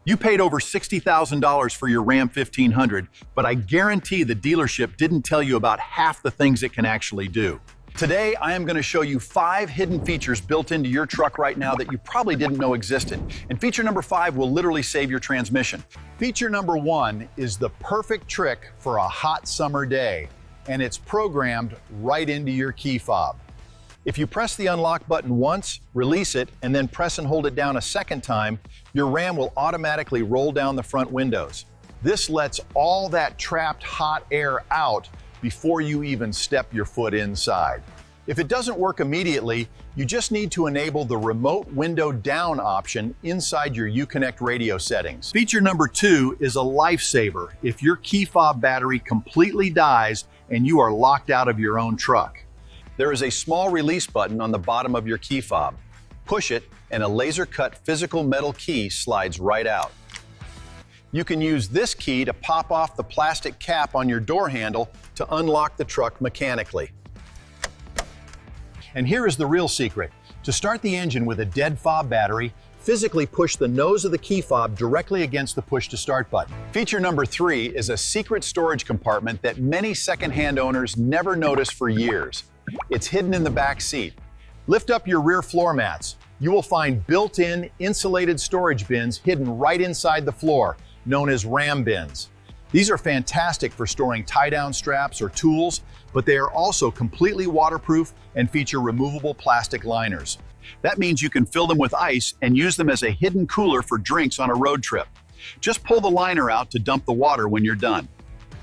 You paid over $60,000 for your Ram 1500, but I guarantee the dealership didn't tell you about half the things it can actually do. Today, I am going to show you 5 hidden features built into your truck right now that you probably didn't know existed. And feature number 5 will literally save your transmission. Feature number 1 is the perfect trick for a hot summer day, and it's programmed right into your key fob. If you press the unlock button once, release it, and then press and hold it down a second time, your Ram will automatically roll down the front windows. This lets all that trapped hot air out before you even step your foot inside. If it doesn't work immediately, you just need to enable the remote window down option inside your Uconnect radio settings. Feature number 2 is a lifesaver if your key fob battery completely dies and you are locked out of your own truck. There is a small release button on the bottom of your key fob. Push it and a laser-cut physical metal key slides right out. You can use this key to pop off the plastic cap on your door handle to unlock the truck mechanically. And here is the real secret. To start the engine with a dead fob battery, physically push the nose of the key fob directly against the push-to-start button. Feature number 3 is a secret storage compartment that many second-hand owners never notice for years. It's hidden in the back seat. Lift up your rear floor mats. You will find built-in insulated storage bins hidden right inside the floor, known as RamBins. These are fantastic for storing tie-down straps or tools, but they are also completely waterproof and feature removable plastic liners. That means you can fill them with ice and use them as a hidden cooler for drinks on a road trip. Just pull the liner out to dump the water when you're done.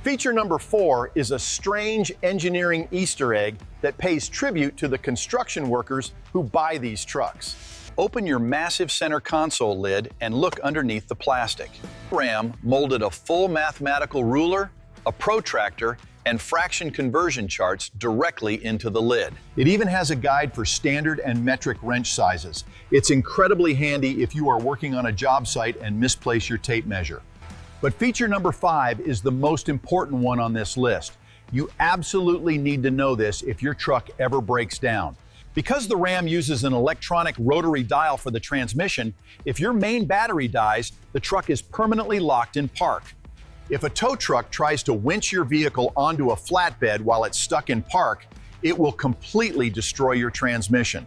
Feature number 4 is a strange engineering Easter egg that pays tribute to the construction workers who buy these trucks. Open your massive center console lid and look underneath the plastic. Ram molded a full mathematical ruler, a protractor, and fraction conversion charts directly into the lid. It even has a guide for standard and metric wrench sizes. It's incredibly handy if you are working on a job site and misplace your tape measure. But feature number 5 is the most important one on this list. You absolutely need to know this if your truck ever breaks down. Because the Ram uses an electronic rotary dial for the transmission, if your main battery dies, the truck is permanently locked in park. If a tow truck tries to winch your vehicle onto a flatbed while it's stuck in park, it will completely destroy your transmission.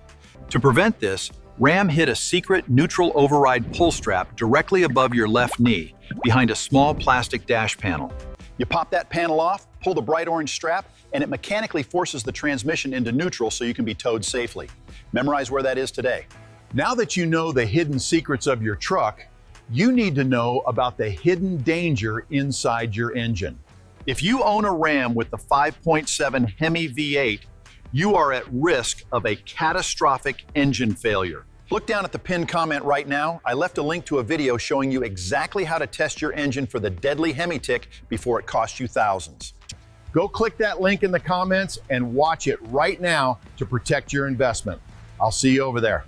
To prevent this, Ram hid a secret neutral override pull strap directly above your left knee, behind a small plastic dash panel. You pop that panel off, pull the bright orange strap, and it mechanically forces the transmission into neutral so you can be towed safely. Memorize where that is today. Now that you know the hidden secrets of your truck, you need to know about the hidden danger inside your engine. If you own a Ram with the 5.7 Hemi V8, you are at risk of a catastrophic engine failure. Look down at the pinned comment right now. I left a link to a video showing you exactly how to test your engine for the deadly Hemi tick before it costs you thousands. Go click that link in the comments and watch it right now to protect your investment. I'll see you over there.